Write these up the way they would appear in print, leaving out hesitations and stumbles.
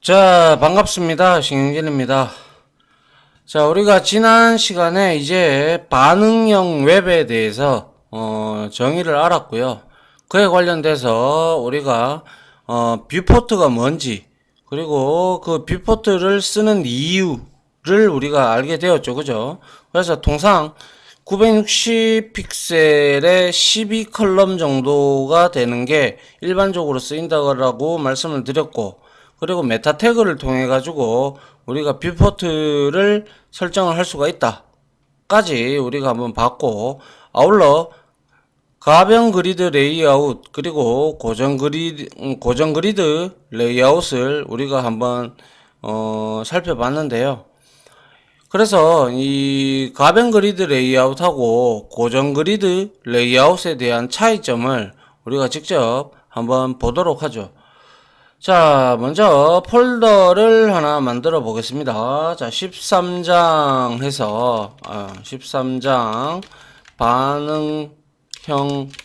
자, 반갑습니다. 신영진입니다. 자, 우리가 지난 시간에 이제 반응형 웹에 대해서 정의를 알았고요. 그에 관련돼서 우리가 뷰포트가 뭔지, 그리고 그 뷰포트를 쓰는 이유를 우리가 알게 되었죠. 그죠? 그래서 통상 960 픽셀에 12컬럼 정도가 되는 게 일반적으로 쓰인다고 말씀을 드렸고, 그리고 메타 태그를 통해 가지고 우리가 뷰포트를 설정을 할 수가 있다 까지 우리가 한번 봤고, 아울러 가변 그리드 레이아웃 그리고 고정 그리드 레이아웃을 우리가 한번 살펴봤는데요. 그래서 이 가변 그리드 레이아웃하고 고정 그리드 레이아웃에 대한 차이점을 우리가 직접 한번 보도록 하죠. 자, 먼저 폴더를 하나 만들어 보겠습니다. 자, 13장 해서 13장 반응형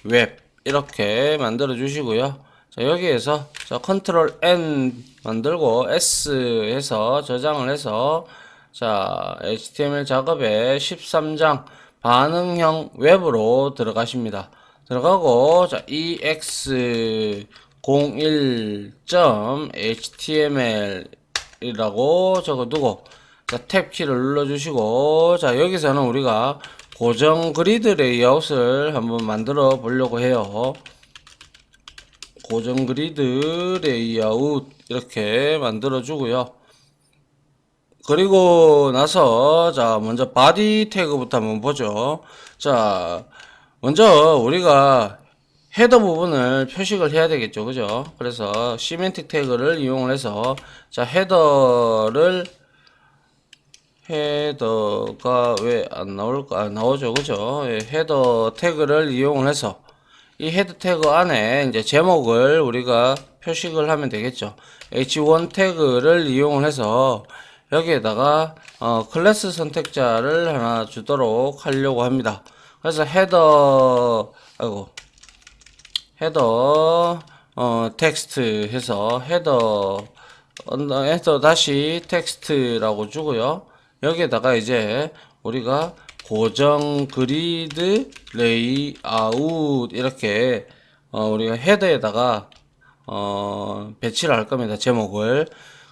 웹 이렇게 만들어 주시고요. 자, 여기에서 자, 컨트롤 N 만들고 S 해서 저장을 해서 자, HTML 작업에 13장 반응형 웹으로 들어가십니다. 들어가고 자, ex 01.html 이라고 적어두고 자, 탭 키를 눌러주시고 자, 여기서는 우리가 고정 그리드 레이아웃을 한번 만들어 보려고 해요. 고정 그리드 레이아웃 이렇게 만들어 주고요. 그리고 나서 자, 먼저 바디 태그부터 한번 보죠. 자, 먼저 우리가 헤더 부분을 표식을 해야 되겠죠. 그죠? 그래서 시멘틱 태그를 이용을 해서 자, 헤더가 왜 안 나올까? 나오죠. 그죠? 예, 헤더 태그를 이용을 해서 이 헤더 태그 안에 이제 제목을 우리가 표식을 하면 되겠죠. h1 태그를 이용을 해서 여기에다가 클래스 선택자를 하나 주도록 하려고 합니다. 그래서 헤더 텍스트 해서 헤더 다시 텍스트라고 주고요. 여기에다가 이제 우리가 고정 그리드 레이아웃 이렇게 우리가 헤더에다가 배치를 할 겁니다. 제목을.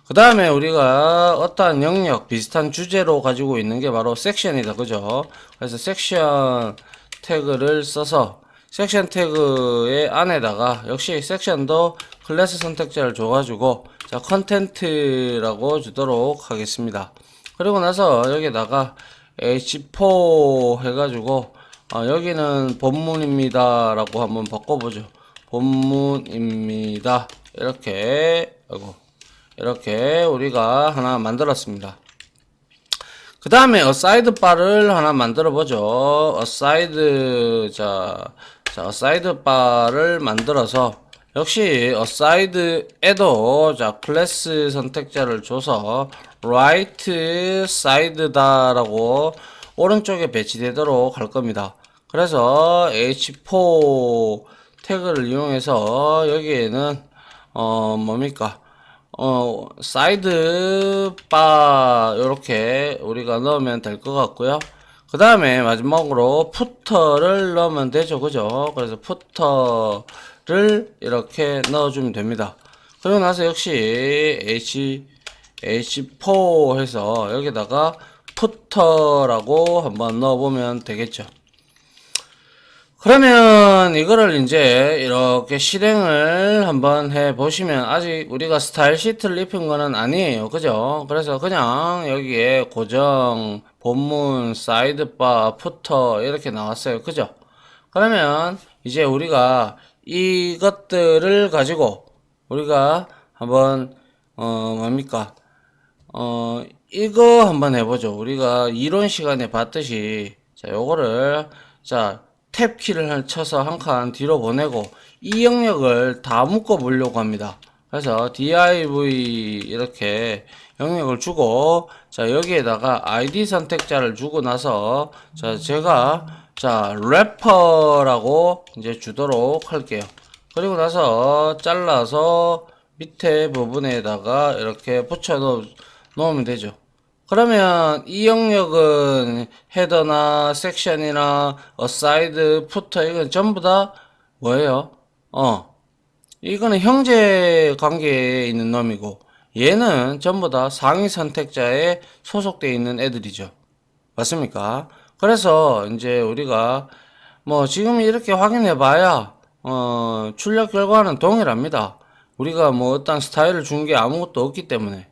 그 다음에 우리가 어떠한 영역 비슷한 주제로 가지고 있는 게 바로 섹션이다. 그죠? 그래서 섹션 태그를 써서 섹션 태그의 안에다가 역시 섹션도 클래스 선택자를 줘가지고 자, 컨텐트라고 주도록 하겠습니다. 그리고 나서 여기다가 h4 해가지고 여기는 본문입니다 라고 한번 바꿔보죠. 본문입니다 이렇게 우리가 하나 만들었습니다. 그 다음에 어사이드 바를 하나 만들어 보죠. 어사이드 어사이드 바를 만들어서 역시 어사이드에도 자, 클래스 선택자를 줘서 right side다라고 오른쪽에 배치되도록 할 겁니다. 그래서 h4 태그를 이용해서 여기에는 뭡니까? 사이드 바 요렇게 우리가 넣으면 될 것 같고요. 그 다음에 마지막으로 푸터를 넣으면 되죠. 그죠? 그래서 푸터를 이렇게 넣어주면 됩니다. 그리고 나서 역시 h4 해서 여기다가 푸터라고 한번 넣어보면 되겠죠. 그러면 이거를 이제 이렇게 실행을 한번 해 보시면 아직 우리가 스타일 시트를 입힌 거는 아니에요. 그죠? 그래서 그냥 여기에 고정, 본문, 사이드바, 푸터 이렇게 나왔어요. 그죠? 그러면 이제 우리가 이것들을 가지고 우리가 한번 뭡니까? 이거 한번 해보죠. 우리가 이론 시간에 봤듯이 자, 요거를 자, 탭 키를 쳐서 한 칸 뒤로 보내고 이 영역을 다 묶어 보려고 합니다. 그래서 div 이렇게 영역을 주고 자, 여기에다가 id 선택자를 주고 나서 자, 제가 자, 래퍼라고 이제 주도록 할게요. 그리고 나서 잘라서 밑에 부분에다가 이렇게 붙여 놓으면 되죠. 그러면 이 영역은 헤더나 섹션이나 어사이드, 푸터 이건 전부 다 뭐예요? 이거는 형제 관계에 있는 놈이고 얘는 전부 다 상위 선택자에 소속되어 있는 애들이죠. 맞습니까? 그래서 이제 우리가 뭐 지금 이렇게 확인해 봐야 출력 결과는 동일합니다. 우리가 뭐 어떤 스타일을 준 게 아무것도 없기 때문에.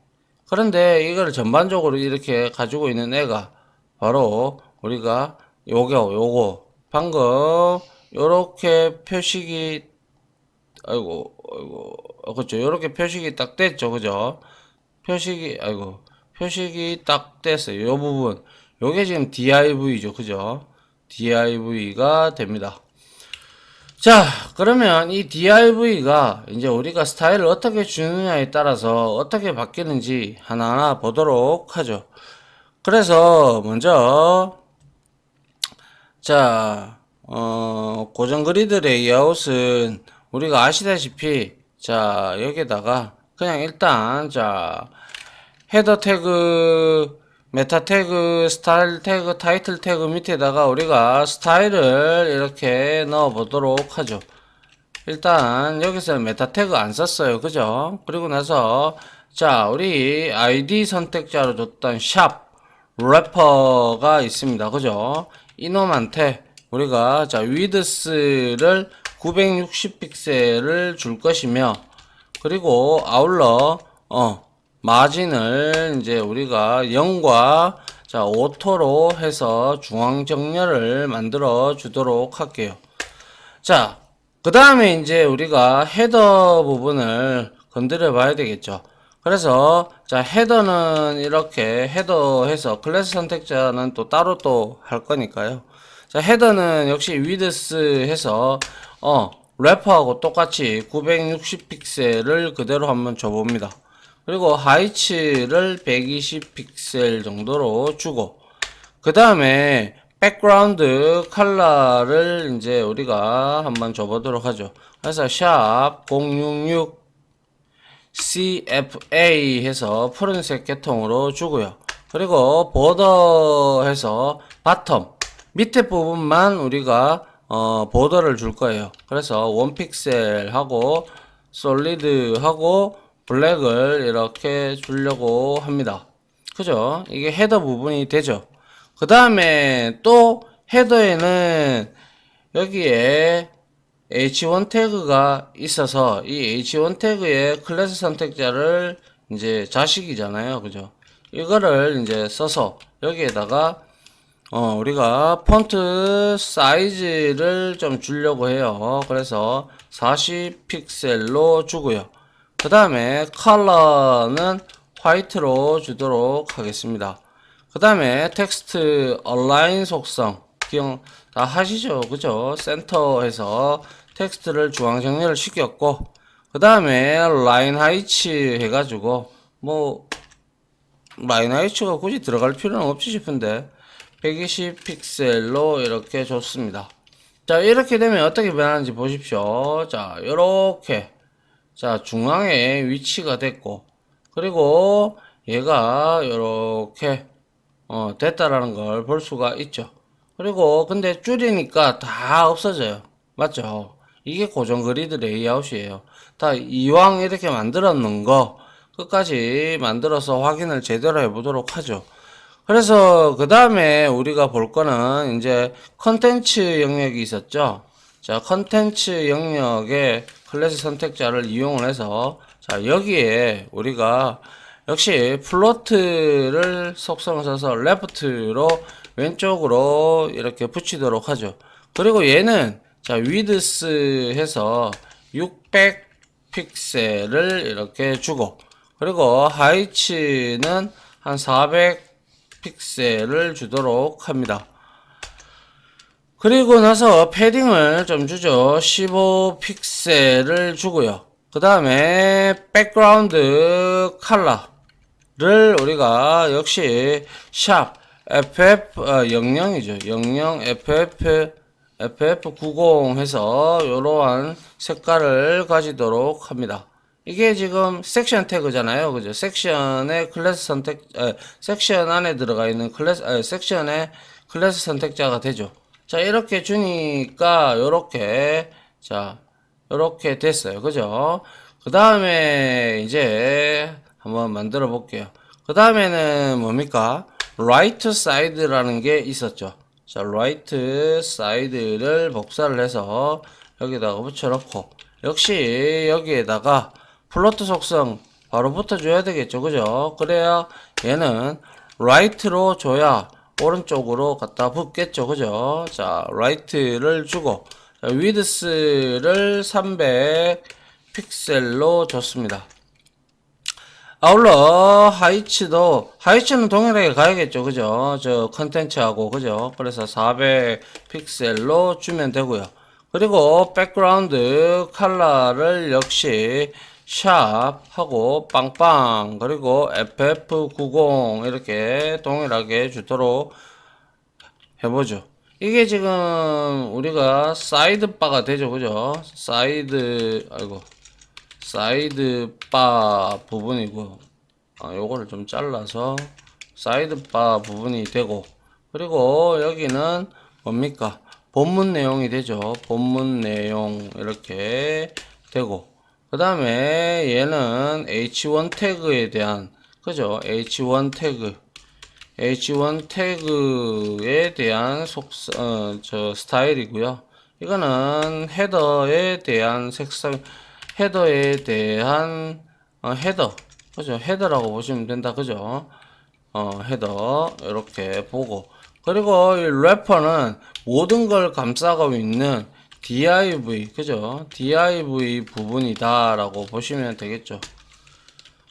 그런데 이걸 전반적으로 이렇게 가지고 있는 애가 바로 우리가 요거 방금 요렇게 표식이 아이고 그렇죠. 요렇게 표식이 딱 됐죠. 그죠? 표식이 딱 됐어요. 요 부분 요게 지금 DIV죠. 그죠? DIV가 됩니다. 자, 그러면 이 DIV가 이제 우리가 스타일을 어떻게 주느냐에 따라서 어떻게 바뀌는지 하나하나 보도록 하죠. 그래서 먼저 자, 고정 그리드 레이아웃은 우리가 아시다시피 자, 여기다가 그냥 일단 자, 헤더 태그, 메타 태그, 스타일 태그, 타이틀 태그 밑에다가 우리가 스타일을 이렇게 넣어 보도록 하죠. 일단 여기서 메타 태그 안 썼어요. 그죠? 그리고 나서 자, 우리 아이디 선택자로 줬던 샵 래퍼가 있습니다. 그죠? 이놈한테 우리가 자, 위드스를 960 픽셀을 줄 것이며 그리고 아울러 마진을 이제 우리가 0과 자, 오토로 해서 중앙 정렬을 만들어 주도록 할게요. 자, 그 다음에 이제 우리가 헤더 부분을 건드려 봐야 되겠죠. 그래서 자, 헤더는 이렇게 헤더해서 클래스 선택자는 또 따로 또 할 거니까요. 자, 헤더는 역시 위드스 해서 래퍼하고 똑같이 960 픽셀을 그대로 한번 줘봅니다. 그리고 하이츠를 120 픽셀 정도로 주고 그 다음에 백그라운드 컬러를 이제 우리가 한번 줘보도록 하죠. 그래서 샵 066 CFA 해서 푸른색 계통으로 주고요. 그리고 보더 해서 바텀 밑에 부분만 우리가 보더를 줄 거예요. 그래서 1픽셀 하고 솔리드 하고 블랙을 이렇게 주려고 합니다. 그죠? 이게 헤더 부분이 되죠. 그 다음에 또 헤더에는 여기에 H1 태그가 있어서 이 H1 태그의 클래스 선택자를 이제 자식이잖아요. 그죠? 이거를 이제 써서 여기에다가 우리가 폰트 사이즈를 좀 주려고 해요. 그래서 40 픽셀로 주고요. 그 다음에 컬러는 화이트로 주도록 하겠습니다. 그 다음에 텍스트 얼라인 속성 기억 다 하시죠. 그죠? 센터에서 텍스트를 중앙 정렬을 시켰고 그 다음에 라인 하이츠 해가지고 뭐 라인 하이츠가 굳이 들어갈 필요는 없지 싶은데 120 픽셀로 이렇게 줬습니다. 자, 이렇게 되면 어떻게 변하는지 보십시오. 자, 요렇게 자, 중앙에 위치가 됐고 그리고 얘가 요렇게 됐다라는 걸 볼 수가 있죠. 그리고 근데 줄이니까 다 없어져요. 맞죠? 이게 고정 그리드 레이아웃이에요. 다 이왕 이렇게 만들어 놓은 거 끝까지 만들어서 확인을 제대로 해보도록 하죠. 그래서 그 다음에 우리가 볼 거는 이제 컨텐츠 영역이 있었죠. 자, 컨텐츠 영역의 클래스 선택자를 이용을 해서 자, 여기에 우리가 역시 플로트를 속성을 써서 레프트로 왼쪽으로 이렇게 붙이도록 하죠. 그리고 얘는 자, 위드스 해서 600 픽셀을 이렇게 주고 그리고 하이츠는 한 400 픽셀을 주도록 합니다. 그리고 나서 패딩을 좀 주죠. 15 픽셀을 주고요. 그 다음에 백그라운드 컬러를 우리가 역시 샵 FF 00이죠. 00 FF 90 해서 이러한 색깔을 가지도록 합니다. 이게 지금 섹션 태그잖아요. 그죠? 섹션의 클래스 섹션 안에 들어가 있는 섹션의 클래스 선택자가 되죠. 자, 이렇게 주니까, 요렇게, 자, 요렇게 됐어요. 그죠? 그 다음에, 이제, 한번 만들어 볼게요. 그 다음에는 뭡니까? right side라는 게 있었죠. 자, right side를 복사를 해서, 여기다가 붙여놓고, 역시, 여기에다가, 플로트 속성 바로 붙어줘야 되겠죠. 그죠? 그래야 얘는 right로 줘야 오른쪽으로 갖다 붙겠죠. 그죠? 자, right를 주고 width를 300 픽셀로 줬습니다. 아울러 하이츠는 동일하게 가야겠죠. 그죠? 저 컨텐츠하고 그죠? 그래서 400 픽셀로 주면 되고요. 그리고 백그라운드 컬러를 역시 샵 하고 빵빵 그리고 FF90 이렇게 동일하게 주도록 해보죠. 이게 지금 우리가 사이드바가 되죠. 그죠? 사이드바 부분이고, 요거를 좀 잘라서 사이드바 부분이 되고, 그리고 여기는 뭡니까? 본문 내용이 되죠. 본문 내용 이렇게 되고, 그 다음에 얘는 H1 태그에 대한, 그죠? H1 태그에 대한 스타일이고요. 이거는 헤더에 대한 헤더에 대한 헤더 그죠? 헤더라고 보시면 된다. 그죠? 헤더 이렇게 보고 그리고 이 래퍼는 모든 걸 감싸고 있는 div 그죠? div 부분이다 라고 보시면 되겠죠.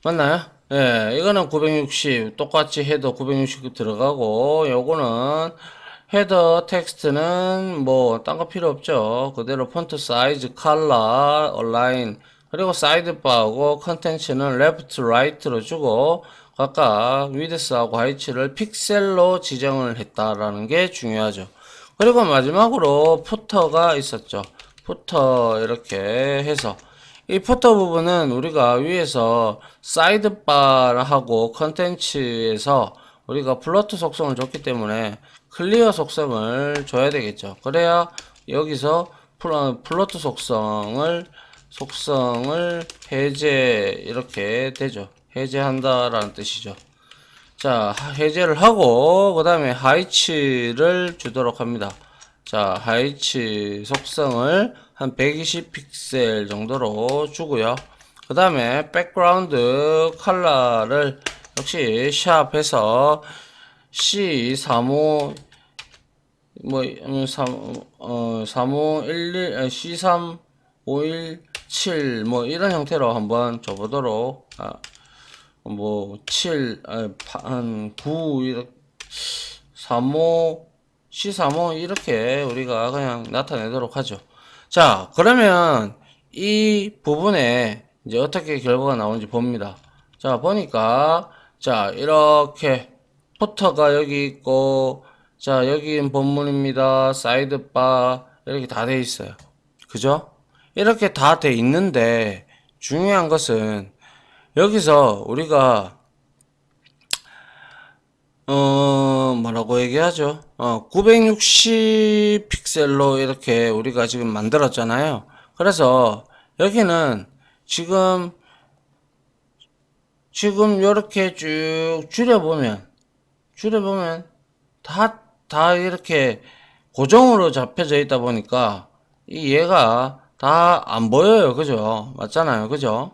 맞나요? 예, 이거는 960 똑같이 헤더 960 들어가고 요거는 헤더 텍스트는 뭐 딴 거 필요 없죠. 그대로 폰트 사이즈, 컬러, 얼라인 그리고 사이드바하고 컨텐츠는 레프트, 라이트로 주고 각각 위드스하고 하이츠를 픽셀로 지정을 했다라는 게 중요하죠. 그리고 마지막으로 푸터가 있었죠. 푸터 이렇게 해서 이 푸터 부분은 우리가 위에서 사이드바하고 컨텐츠에서 우리가 플로트 속성을 줬기 때문에 클리어 속성을 줘야 되겠죠. 그래야 여기서 플로트 속성을 해제 이렇게 되죠. 해제한다라는 뜻이죠. 자, 해제를 하고 그 다음에 하이츠를 주도록 합니다. 자, 하이츠 속성을 한 120 픽셀 정도로 주고요. 그 다음에 백그라운드 컬러를 역시 샵해서 C35 3511 C3517 뭐 이런 형태로 한번 줘보도록 7 한 9 이렇게 35 C35 이렇게 우리가 그냥 나타내도록 하죠. 자, 그러면 이 부분에 이제 어떻게 결과가 나오는지 봅니다. 자, 보니까 자, 이렇게 푸터가 여기 있고 자, 여긴 본문입니다. 사이드바 이렇게 다 돼 있어요. 그죠? 이렇게 다 돼 있는데 중요한 것은 여기서 우리가 뭐라고 얘기하죠? 960 픽셀로 이렇게 우리가 지금 만들었잖아요. 그래서 여기는 지금 이렇게 쭉 줄여보면 다 이렇게 고정으로 잡혀져 있다 보니까 이 얘가 다 안 보여요. 그죠? 맞잖아요. 그죠?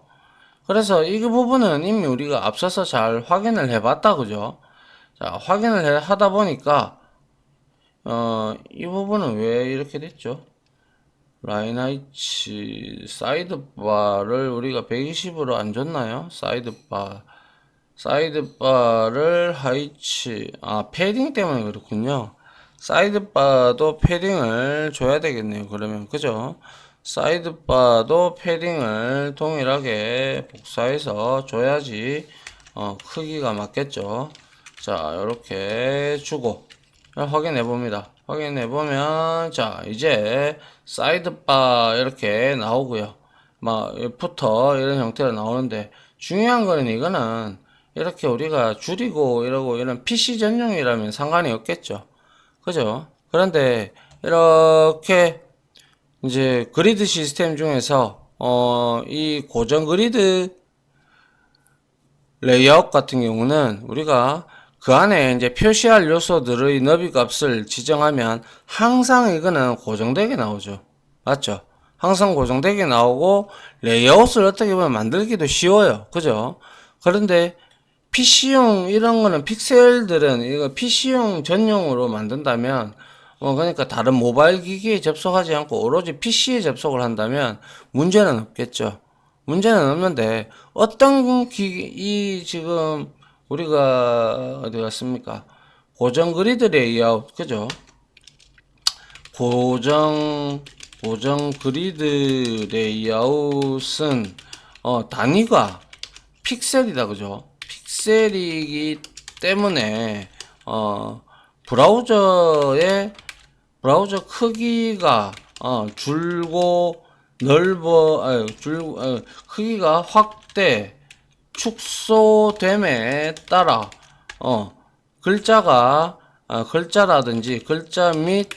그래서 이 부분은 이미 우리가 앞서서 잘 확인을 해봤다. 그죠? 자, 확인을 하다 보니까 이 부분은 왜 이렇게 됐죠? 라인 하이츠 사이드바를 우리가 120으로 안 줬나요? 사이드바를 하이츠 패딩 때문에 그렇군요. 사이드바도 패딩을 줘야 되겠네요. 그러면 그죠? 사이드바도 패딩을 동일하게 복사해서 줘야지 크기가 맞겠죠. 자, 이렇게 주고 확인해 봅니다. 확인해 보면 자, 이제 사이드바 이렇게 나오고요. 막 푸터 이런 형태로 나오는데 중요한 거는 이거는 이렇게 우리가 줄이고 이러고 이런 PC 전용이라면 상관이 없겠죠. 그죠? 그런데 이렇게 이제 그리드 시스템 중에서 이 고정 그리드 레이아웃 같은 경우는 우리가 그 안에 이제 표시할 요소들의 너비 값을 지정하면 항상 이거는 고정되게 나오죠. 맞죠? 항상 고정되게 나오고 레이아웃을 어떻게 보면 만들기도 쉬워요. 그죠? 그런데 PC용 이런 거는 픽셀들은 이거 PC용 전용으로 만든다면 그러니까 다른 모바일 기기에 접속하지 않고 오로지 PC에 접속을 한다면 문제는 없겠죠. 문제는 없는데 어떤 기기 이 지금 우리가 어디 갔습니까? 고정 그리드 레이아웃 그죠? 고정 고정 그리드 레이아웃은 단위가 픽셀이다 그죠? 픽셀이기 때문에 브라우저의 브라우저 크기가 줄고 넓어 크기가 확대 축소됨에 따라 글자가 글자라든지 글자 및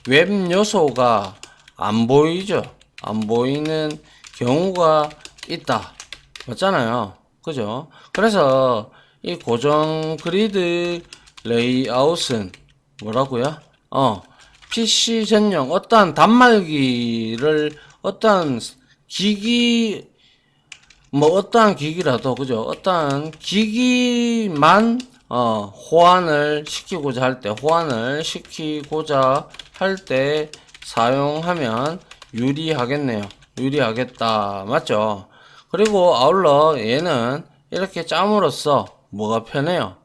웹 요소가 안 보이죠. 안 보이는 경우가 있다. 맞잖아요. 그죠? 그래서 이 고정 그리드 레이아웃은 뭐라고요? PC 전용 어떠한 단말기를 어떠한 기기 뭐 어떠한 기기라도 그죠? 어떠한 기기만 호환을 시키고자 할 때 사용하면 유리하겠네요. 유리하겠다. 맞죠? 그리고 아울러 얘는 이렇게 짬으로써 뭐가 편해요?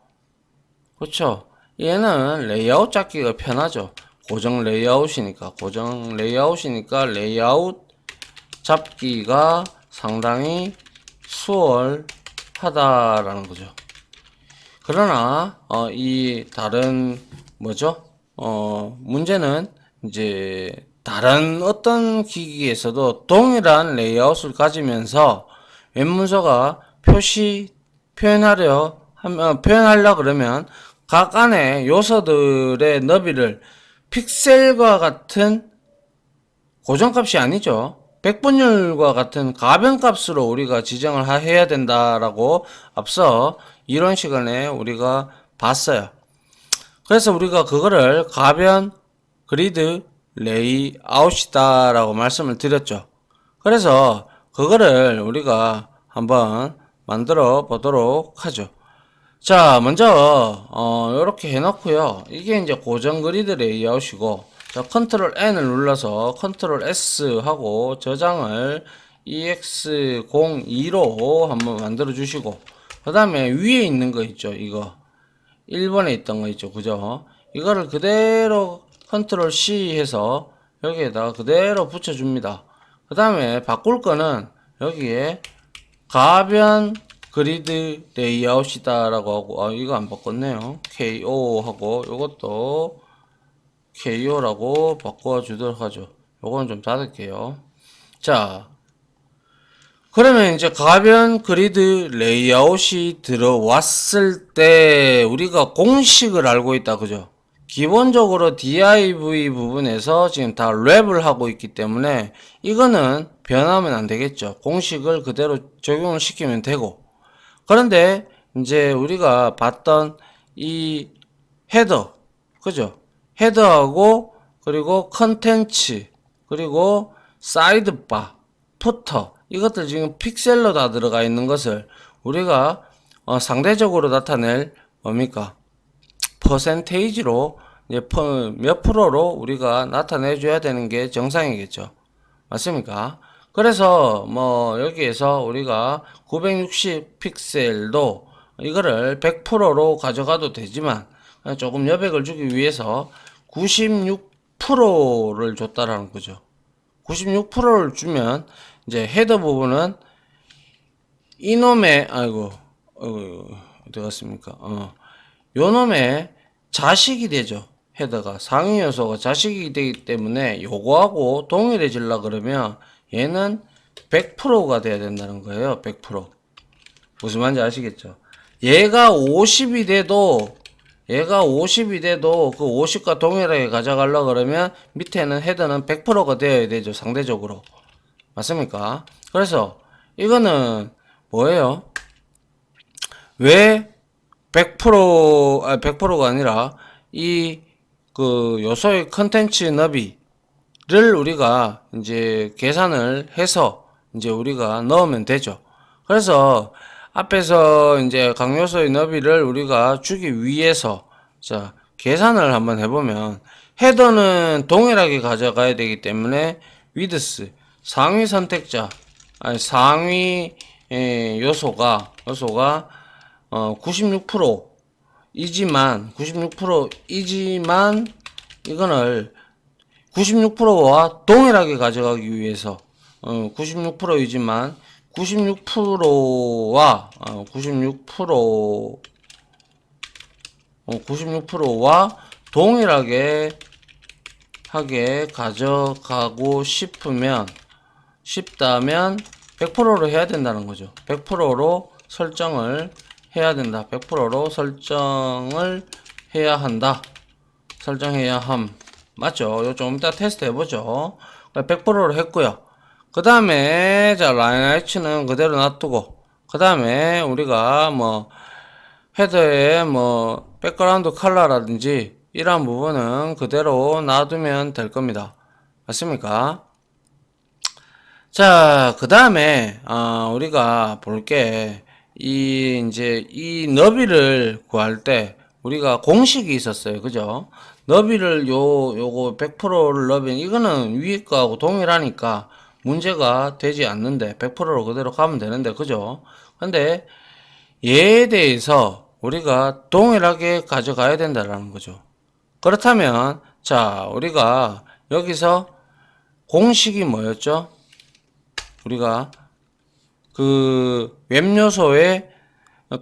그렇죠? 얘는 레이아웃 잡기가 편하죠. 고정 레이아웃이니까 레이아웃 잡기가 상당히 수월하다라는 거죠. 그러나 이 다른 뭐죠? 문제는 이제 다른 어떤 기기에서도 동일한 레이아웃을 가지면서 웹문서가 표현하려 그러면 각 안의 요소들의 너비를 픽셀과 같은 고정값이 아니죠. 백분율과 같은 가변값으로 우리가 지정을 해야 된다라고 앞서 이론 시간에 우리가 봤어요. 그래서 우리가 그거를 가변 그리드 레이아웃이다 라고 말씀을 드렸죠. 그래서 그거를 우리가 한번 만들어 보도록 하죠. 자, 먼저 이렇게 해놓고요. 이게 이제 고정 그리드 레이아웃이고, 자, 컨트롤 N을 눌러서 컨트롤 S 하고 저장을 EX02로 한번 만들어 주시고, 그 다음에 위에 있는 거 있죠, 이거. 1번에 있던 거 있죠, 그죠? 이거를 그대로 컨트롤 C 해서 여기에다가 그대로 붙여줍니다. 그 다음에 바꿀 거는 여기에 가변 그리드 레이아웃이다 라고 하고 이거 안 바꿨네요. KO 하고 요것도 KO 라고 바꿔 주도록 하죠. 요거는 좀 닫을게요. 자, 그러면 이제 가변 그리드 레이아웃이 들어왔을 때 우리가 공식을 알고 있다 그죠? 기본적으로 div 부분에서 지금 다 랩을 하고 있기 때문에 이거는 변하면 안 되겠죠. 공식을 그대로 적용을 시키면 되고, 그런데 이제 우리가 봤던 이 헤더, 그죠? 헤더하고 그리고 컨텐츠 그리고 사이드바, 푸터 이것들 지금 픽셀로 다 들어가 있는 것을 우리가 상대적으로 나타낼 뭡니까? 퍼센테이지로 이제 몇 프로로 우리가 나타내 줘야 되는 게 정상이겠죠. 맞습니까? 그래서 뭐 여기에서 우리가 960 픽셀도 이거를 100%로 가져가도 되지만 조금 여백을 주기 위해서 96%를 줬다라는 거죠. 96%를 주면 이제 헤더 부분은 이놈의 아이고 어디 갔습니까? 요놈의 자식이 되죠. 헤더가 상위 요소가 자식이 되기 때문에 요거하고 동일해지려 그러면 얘는 100%가 돼야 된다는 거예요. 100%. 무슨 말인지 아시겠죠? 얘가 50이 돼도 그 50과 동일하게 가져가려고 그러면 밑에는 헤더는 100%가 되어야 되죠. 상대적으로. 맞습니까? 그래서 이거는 뭐예요? 왜 100%가 아니라 이 그 요소의 컨텐츠 너비를 우리가 이제 계산을 해서 이제 우리가 넣으면 되죠. 그래서 앞에서 이제 각 요소의 너비를 우리가 주기 위해서 자 계산을 한번 해보면 헤더는 동일하게 가져가야 되기 때문에 위드스 상위 선택자 아니 상위 요소가 96%이지만 이거를 96%와 동일하게 가져가기 위해서 96%이지만 96%와 96%와 동일하게 하게 가져가고 싶다면 100%로 해야 된다는 거죠. 100%로 설정을 해야 된다. 100%로 설정을 해야 한다. 설정해야 함. 맞죠? 요 좀 이따 테스트 해보죠. 100%로 했고요. 그 다음에 자 라인 H는 그대로 놔두고 그 다음에 우리가 뭐 헤더에 뭐 백그라운드 컬러라든지 이러한 부분은 그대로 놔두면 될 겁니다. 맞습니까? 자, 그 다음에 우리가 볼게 이제 이 너비를 구할 때 우리가 공식이 있었어요. 그죠? 너비를 요거 100%를 넣으면 이거는 위에 거하고 동일하니까 문제가 되지 않는데 100%로 그대로 가면 되는데 그죠? 근데 얘에 대해서 우리가 동일하게 가져가야 된다라는 거죠. 그렇다면 자, 우리가 여기서 공식이 뭐였죠? 우리가 그 웹 요소의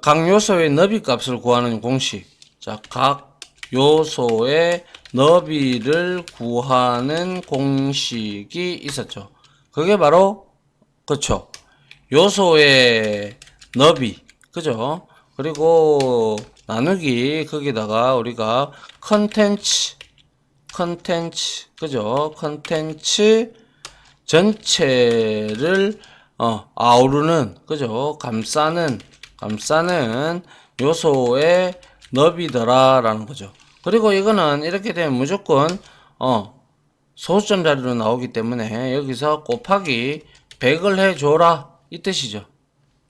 각 요소의 너비 값을 구하는 공식. 자, 각 요소의 너비를 구하는 공식이 있었죠. 그게 바로 그쵸. 요소의 너비. 그죠? 그리고 나누기 거기다가 우리가 컨텐츠 그죠? 컨텐츠 전체를 아우르는 그죠? 감싸는 요소의 너비더라라는 거죠. 그리고 이거는 이렇게 되면 무조건 소수점 자리로 나오기 때문에 여기서 곱하기 100을 해줘라 이 뜻이죠.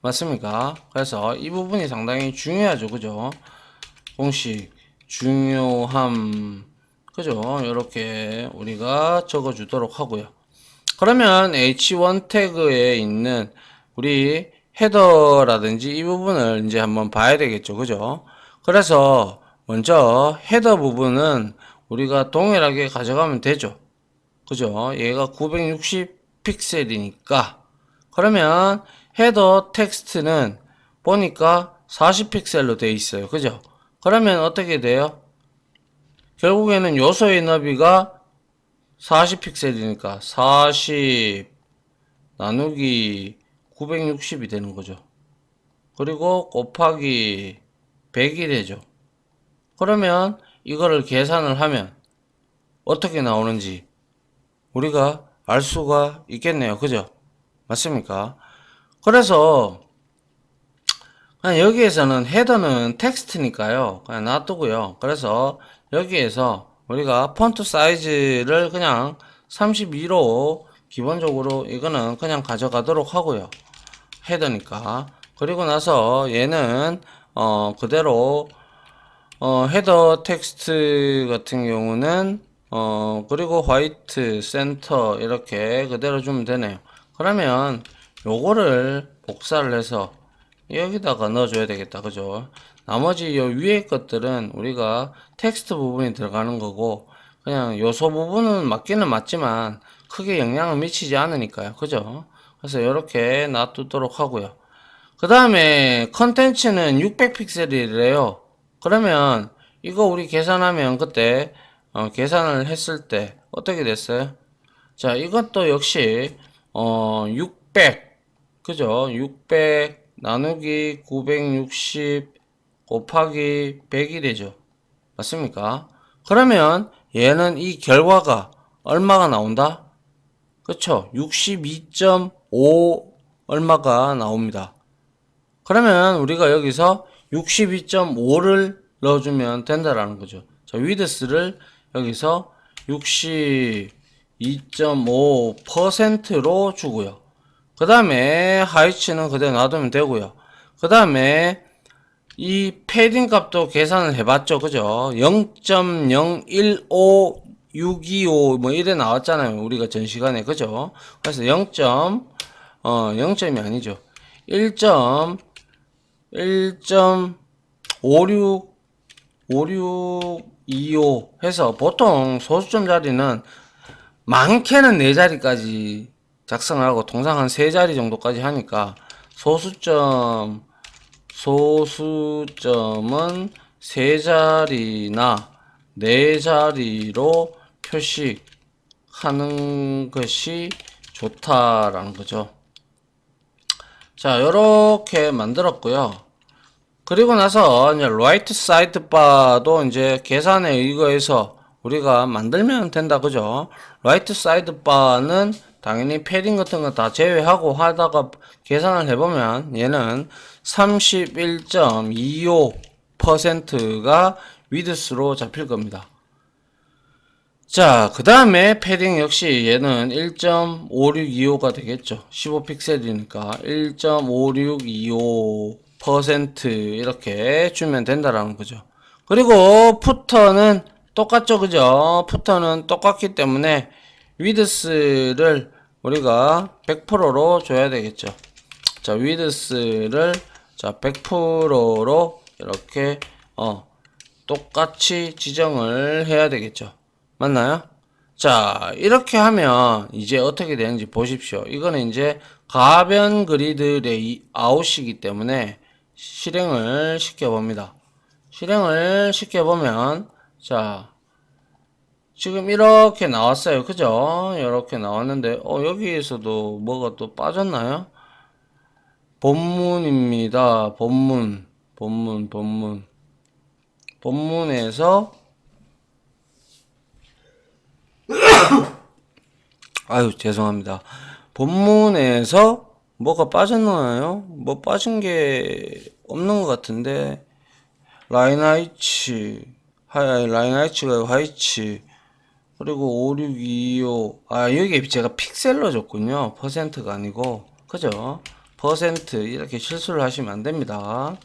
맞습니까? 그래서 이 부분이 상당히 중요하죠. 그죠? 공식 중요함 그죠? 이렇게 우리가 적어주도록 하고요. 그러면 H1 태그에 있는 우리 헤더라든지 이 부분을 이제 한번 봐야 되겠죠. 그죠? 그래서 먼저 헤더 부분은 우리가 동일하게 가져가면 되죠. 그죠? 얘가 960 픽셀이니까 그러면 헤더 텍스트는 보니까 40 픽셀로 되어 있어요. 그죠? 그러면 어떻게 돼요? 결국에는 요소의 너비가 40 픽셀이니까 40 나누기 960이 되는 거죠. 그리고 곱하기 100이 되죠. 그러면 이거를 계산을 하면 어떻게 나오는지 우리가 알 수가 있겠네요. 그죠? 맞습니까? 그래서 그냥 여기에서는 헤더는 텍스트니까요. 그냥 놔두고요. 그래서 여기에서 우리가 폰트 사이즈를 그냥 32로 기본적으로 이거는 그냥 가져가도록 하고요. 헤더니까. 그리고 나서 얘는 그대로 헤더 텍스트 같은 경우는 그리고 화이트 센터 이렇게 그대로 주면 되네요. 그러면 요거를 복사를 해서 여기다가 넣어줘야 되겠다. 그죠? 나머지 요 위에 것들은 우리가 텍스트 부분이 들어가는 거고 그냥 요소 부분은 맞기는 맞지만 크게 영향을 미치지 않으니까요. 그죠? 그래서 이렇게 놔두도록 하고요. 그 다음에 컨텐츠는 600픽셀이래요. 그러면 이거 우리 계산하면 그때 계산을 했을 때 어떻게 됐어요? 자, 이것도 역시 600 그죠? 600 나누기 960 곱하기 100이 되죠. 맞습니까? 그러면 얘는 이 결과가 얼마가 나온다? 그쵸? 62.5 얼마가 나옵니다. 그러면 우리가 여기서 62.5를 넣어주면 된다라는 거죠. 자, 위드스를 여기서 62.5%로 주고요. 그 다음에 하이츠는 그대로 놔두면 되고요. 그 다음에 이 패딩 값도 계산을 해봤죠. 그죠? 0.015625 뭐 이래 나왔잖아요. 우리가 전 시간에. 그죠? 그래서 0점이 아니죠. 1.5625 해서 보통 소수점 자리는 많게는 4자리까지 작성하고 통상 한 3자리 정도까지 하니까 소수점은 3자리나 4자리로 표시하는 것이 좋다라는 거죠. 자, 요렇게 만들었고요. 그리고 나서 이제 라이트 사이드 바도 이제 계산에 의거해서 우리가 만들면 된다. 그죠? 라이트 사이드 바는 당연히 패딩 같은 거 다 제외하고 하다가 계산을 해보면 얘는 31.25%가 위드스로 잡힐 겁니다. 자, 그 다음에 패딩 역시 얘는 1.5625가 되겠죠. 15픽셀이니까 1.5625% 이렇게 주면 된다라는 거죠. 그리고 푸터는 똑같죠. 그죠? 푸터는 똑같기 때문에 위드스를 우리가 100%로 줘야 되겠죠. 자, 위드스를 자 100%로 이렇게 똑같이 지정을 해야 되겠죠. 맞나요? 자, 이렇게 하면 이제 어떻게 되는지 보십시오. 이거는 이제 가변 그리드 레이아웃이기 때문에 실행을 시켜봅니다. 실행을 시켜보면 자, 지금 이렇게 나왔어요. 그죠? 이렇게 나왔는데 여기에서도 뭐가 또 빠졌나요? 본문입니다. 본문에서 아유, 죄송합니다. 본문에서 뭐가 빠졌나요? 뭐 빠진 게 없는 것 같은데 라인하이츠가 하이츠 그리고 5625 여기 제가 픽셀로 줬군요. 퍼센트가 아니고 그죠? 퍼센트 이렇게 실수를 하시면 안 됩니다.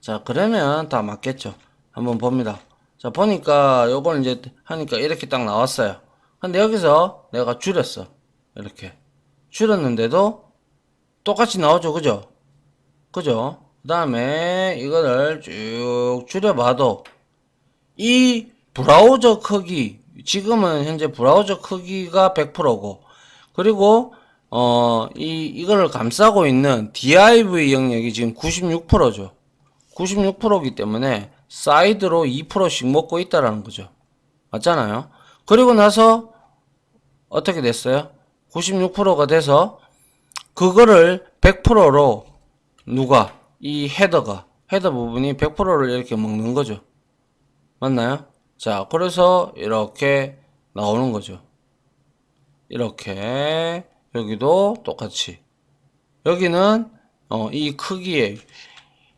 자, 그러면 다 맞겠죠. 한번 봅니다. 자, 보니까 요걸 이제 하니까 이렇게 딱 나왔어요. 근데 여기서 내가 줄였어. 이렇게 줄였는데도 똑같이 나오죠. 그죠? 그죠? 그 다음에 이거를 쭉 줄여봐도 이 브라우저 크기 지금은 현재 브라우저 크기가 100%고 그리고 이거를 감싸고 있는 div 영역이 지금 96%죠. 96%이기 때문에 사이드로 2%씩 먹고 있다라는 거죠. 맞잖아요. 그리고 나서 어떻게 됐어요? 96%가 돼서 그거를 100%로 누가 이 헤더 부분이 100%를 이렇게 먹는 거죠. 맞나요? 자, 그래서 이렇게 나오는 거죠. 이렇게 여기도 똑같이 여기는 이 크기에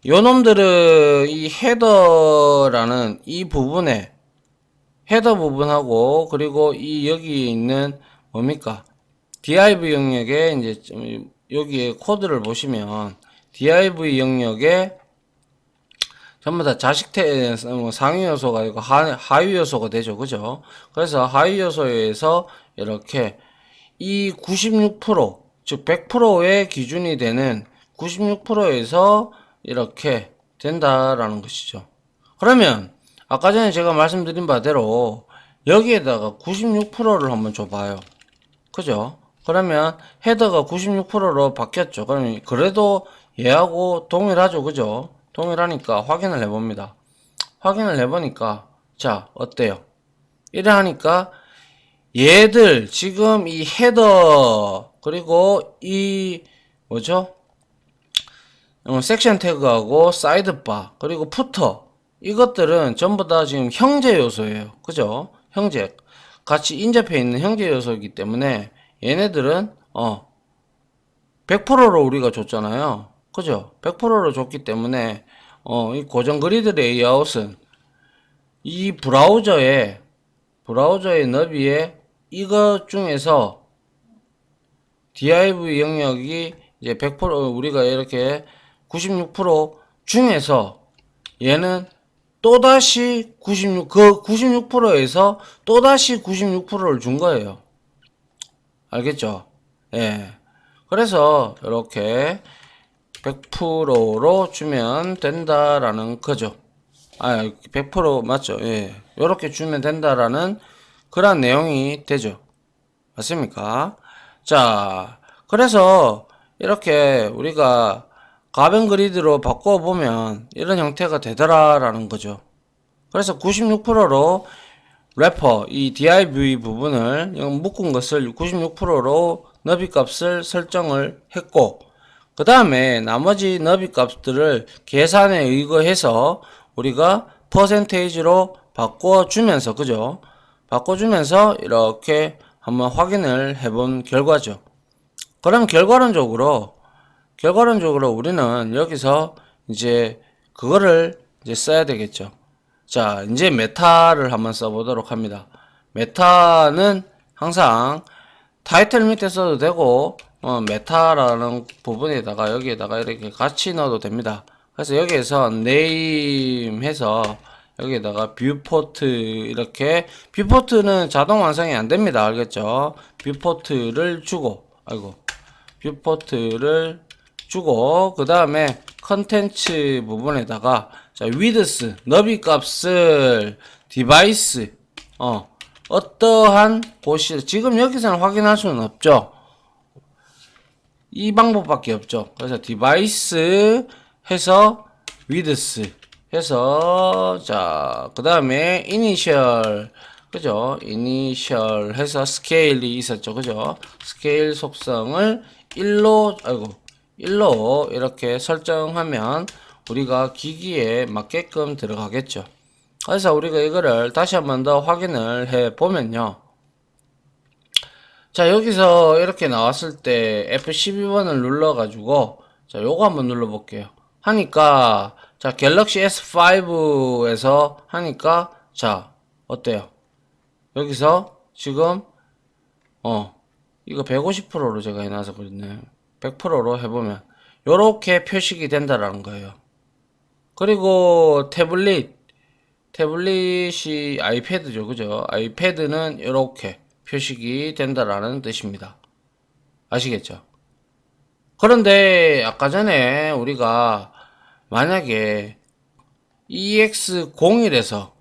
요놈들은 이 헤더라는 이 부분에 헤더 부분하고 그리고 이 여기 있는 뭡니까 div 영역에 이제 여기에 코드를 보시면 div 영역에 전부 다 자식태 상위 요소가 아니고 하위 요소가 되죠. 그죠? 그래서 하위 요소에서 이렇게 이 96%, 즉 100%의 기준이 되는 96%에서 이렇게 된다라는 것이죠. 그러면 아까 전에 제가 말씀드린 바대로 여기에다가 96%를 한번 줘봐요. 그죠? 그러면 헤더가 96%로 바뀌었죠. 그러면 그래도 얘하고 동일하죠. 그죠? 동일하니까 확인을 해봅니다. 확인을 해보니까 자 어때요? 이래 하니까 얘들 지금 이 헤더 그리고 이 뭐죠? 섹션 태그하고 사이드바 그리고 푸터 이것들은 전부 다 지금 형제 요소예요. 그죠? 형제 같이 인접해 있는 형제 요소이기 때문에 얘네들은 100%로 우리가 줬잖아요. 그죠? 100%로 줬기 때문에 이 고정 그리드 레이아웃은 이 브라우저의 너비에 이것 중에서 div 영역이 이제 100% 우리가 이렇게 96% 중에서 얘는 또다시 96%에서 또다시 96%를 준 거예요. 알겠죠? 예. 그래서 이렇게 100%로 주면 된다라는 거죠. 100% 맞죠? 예. 이렇게 주면 된다라는 그런 내용이 되죠. 맞습니까? 자, 그래서 이렇게 우리가 가변 그리드로 바꿔보면 이런 형태가 되더라라는 거죠. 그래서 96%로 래퍼 이 div 부분을 묶은 것을 96%로 너비 값을 설정을 했고 그 다음에 나머지 너비 값들을 계산에 의거해서 우리가 퍼센테이지로 바꿔주면서 그죠? 바꿔주면서 이렇게 한번 확인을 해본 결과죠. 그럼 결과론적으로 우리는 여기서 이제 그거를 이제 써야 되겠죠. 자, 이제 메타를 한번 써보도록 합니다. 메타는 항상 타이틀 밑에 써도 되고, 메타라는 부분에다가 여기에다가 이렇게 같이 넣어도 됩니다. 그래서 여기에서 name 해서 여기에다가 뷰포트 이렇게 뷰포트는 자동 완성이 안 됩니다. 알겠죠? 뷰포트를 주고, 뷰포트를 주고 그 다음에 컨텐츠 부분에다가 자 width 너비 값을 디바이스 어떠한 곳이 지금 여기서는 확인할 수는 없죠. 이 방법밖에 없죠. 그래서 디바이스 해서 width 해서 자 그 다음에 이니셜 그죠? 이니셜 해서 스케일이 있었죠. 그죠? 스케일 속성을 1로 1로 이렇게 설정하면 우리가 기기에 맞게끔 들어가겠죠. 그래서 우리가 이거를 다시 한번 더 확인을 해 보면요. 자, 여기서 이렇게 나왔을 때 F12번을 눌러 가지고 자, 요거 한번 눌러 볼게요. 하니까 자, 갤럭시 S5에서 하니까 자, 어때요? 여기서 지금 이거 150%로 제가 해놔서 그랬네. 100%로 해보면 요렇게 표식이 된다라는 거예요. 그리고 태블릿이 아이패드죠. 그죠? 아이패드는 이렇게 표식이 된다라는 뜻입니다. 아시겠죠? 그런데 아까 전에 우리가 만약에 EX01에서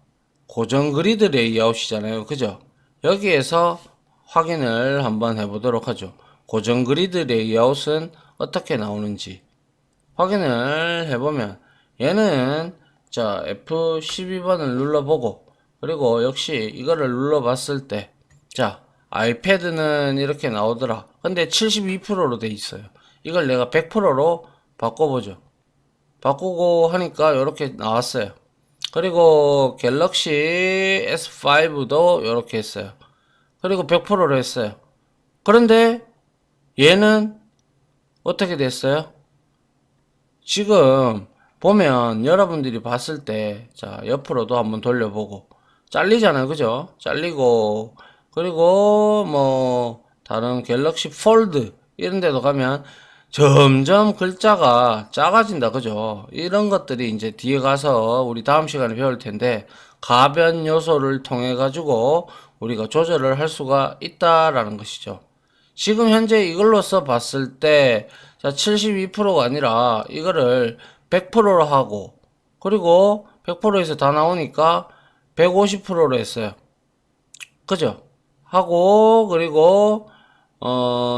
고정 그리드 레이아웃이잖아요. 그죠? 여기에서 확인을 한번 해보도록 하죠. 고정 그리드 레이아웃은 어떻게 나오는지 확인을 해보면 얘는 자 F12번을 눌러보고 그리고 역시 이거를 눌러봤을 때 자 아이패드는 이렇게 나오더라. 근데 72%로 돼 있어요. 이걸 내가 100%로 바꿔보죠. 바꾸고 하니까 이렇게 나왔어요. 그리고 갤럭시 S5도 이렇게 했어요. 그리고 100%로 했어요. 그런데 얘는 어떻게 됐어요? 지금 보면 여러분들이 봤을 때 자 옆으로도 한번 돌려보고 잘리잖아요. 그죠? 잘리고 그리고 뭐 다른 갤럭시 폴드 이런 데도 가면 점점 글자가 작아진다. 그죠? 이런 것들이 이제 뒤에 가서 우리 다음 시간에 배울 텐데 가변 요소를 통해 가지고 우리가 조절을 할 수가 있다라는 것이죠. 지금 현재 이걸로써 봤을 때, 자, 72%가 아니라 이거를 100%로 하고, 그리고 100%에서 다 나오니까 150%로 했어요. 그죠? 하고, 그리고,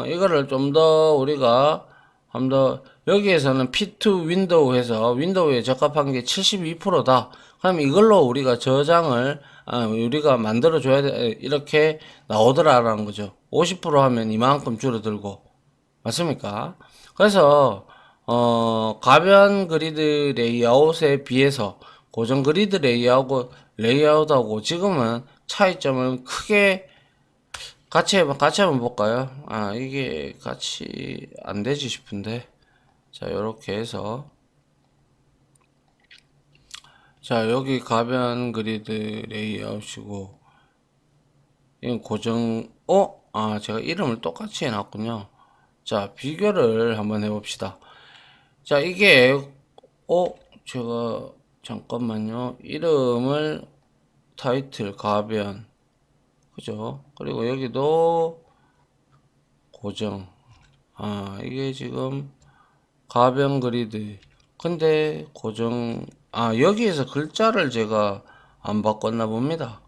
이거를 좀 더 우리가 한 더, 여기에서는 P2 윈도우 해서 윈도우에 적합한 게 72%다. 그럼 이걸로 우리가 저장을 우리가 만들어줘야 돼. 이렇게 나오더라라는 거죠. 50% 하면 이만큼 줄어들고. 맞습니까? 그래서, 가변 그리드 레이아웃에 비해서 고정 그리드 레이아웃하고 지금은 차이점을 크게 같이 한번 볼까요? 이게 같이 안 되지 싶은데. 자, 요렇게 해서. 자, 여기 가변 그리드 레이아웃이고, 이건 고정, 제가 이름을 똑같이 해놨군요. 자, 비교를 한번 해봅시다. 자, 이게, 제가, 잠깐만요. 이름을, 타이틀, 가변. 그죠? 그리고 여기도 고정. 이게 지금, 가변 그리드. 근데, 고정, 여기에서 글자를 제가 안 바꿨나 봅니다.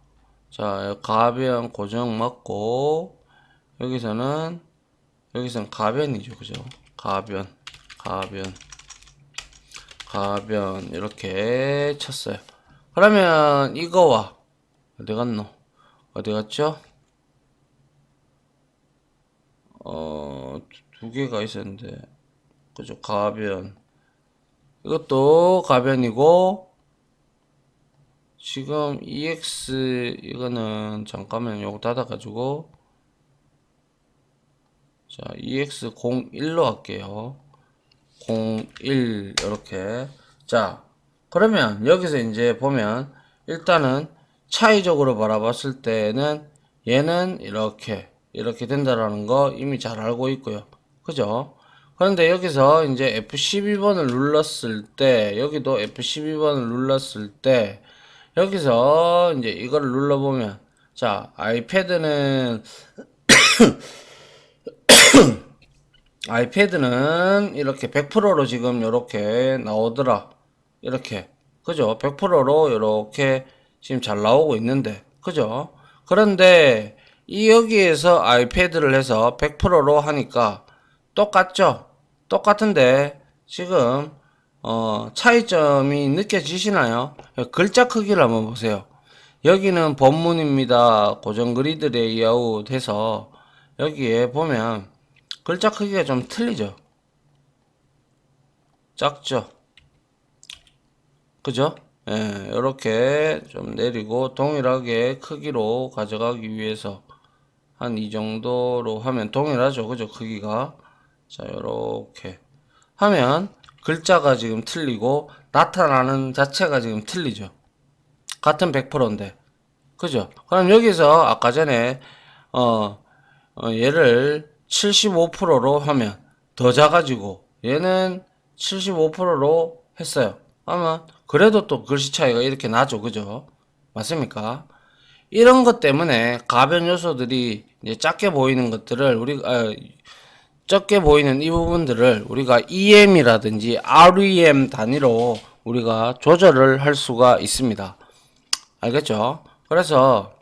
자, 가변 고정 맞고, 여기서는 가변이죠. 그죠? 가변, 이렇게 쳤어요. 그러면 이거와, 어디 갔노? 어디 갔죠? 두 개가 있었는데, 그죠? 가변. 이것도 가변이고, 지금 EX, 이거는, 잠깐만, 요거 닫아가지고, 자, EX01로 할게요. 01 이렇게. 자, 그러면 여기서 이제 보면 일단은 차이적으로 바라봤을 때는 얘는 이렇게 된다라는 거 이미 잘 알고 있고요. 그죠? 그런데 여기서 이제 F12번을 눌렀을 때, 여기도 F12번을 눌렀을 때, 여기서 이제 이거를 눌러보면, 자, 아이패드는 이렇게 100%로 지금 이렇게 나오더라. 이렇게. 그죠? 100%로 이렇게 지금 잘 나오고 있는데. 그죠? 그런데 이 여기에서 아이패드를 해서 100%로 하니까 똑같죠? 똑같은데 지금 차이점이 느껴지시나요? 글자 크기를 한번 보세요. 여기는 본문입니다. 고정 그리드 레이아웃 해서 여기에 보면 글자 크기가 좀 틀리죠. 작죠. 그죠? 예, 이렇게 좀 내리고 동일하게 크기로 가져가기 위해서 한 이 정도로 하면 동일하죠. 그죠? 크기가. 자, 이렇게 하면 글자가 지금 틀리고 나타나는 자체가 지금 틀리죠. 같은 100%인데. 그죠? 그럼 여기서 아까 전에 얘를 75%로 하면 더 작아지고 얘는 75%로 했어요. 아마 그래도 또 글씨 차이가 이렇게 나죠. 그죠? 맞습니까? 이런 것 때문에 가변 요소들이 이제 작게 보이는 것들을 적게 보이는 이 부분들을 우리가 EM이라든지 REM 단위로 우리가 조절을 할 수가 있습니다. 알겠죠? 그래서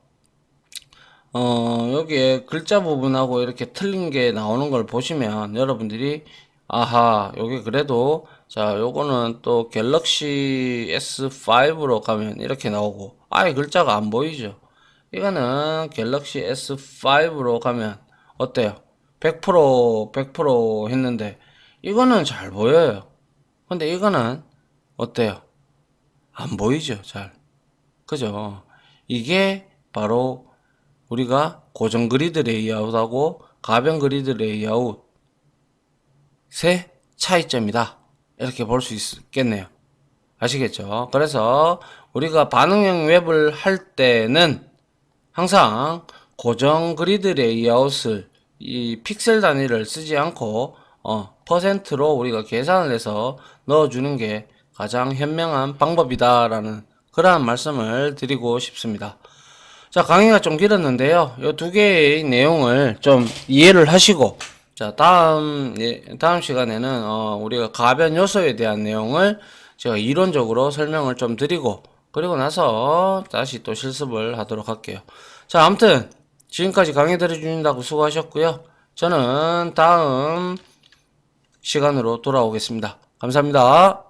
여기에 글자 부분하고 이렇게 틀린 게 나오는 걸 보시면 여러분들이 아하, 여기 그래도 자, 요거는 또 갤럭시 S5로 가면 이렇게 나오고 아예 글자가 안 보이죠. 이거는 갤럭시 S5로 가면 어때요? 100% 했는데 이거는 잘 보여요. 근데 이거는 어때요? 안 보이죠, 잘. 그죠? 이게 바로 우리가 고정 그리드 레이아웃하고 가변 그리드 레이아웃의 차이점이다. 이렇게 볼 수 있겠네요. 아시겠죠? 그래서 우리가 반응형 웹을 할 때는 항상 고정 그리드 레이아웃을 이 픽셀 단위를 쓰지 않고 퍼센트로 우리가 계산을 해서 넣어주는 게 가장 현명한 방법이다라는 그러한 말씀을 드리고 싶습니다. 자, 강의가 좀 길었는데요. 이 두 개의 내용을 좀 이해를 하시고, 자, 다음 시간에는, 우리가 가변 요소에 대한 내용을 제가 이론적으로 설명을 좀 드리고, 그리고 나서 다시 또 실습을 하도록 할게요. 자, 아무튼, 지금까지 강의 들어주신다고 수고하셨고요. 저는 다음 시간으로 돌아오겠습니다. 감사합니다.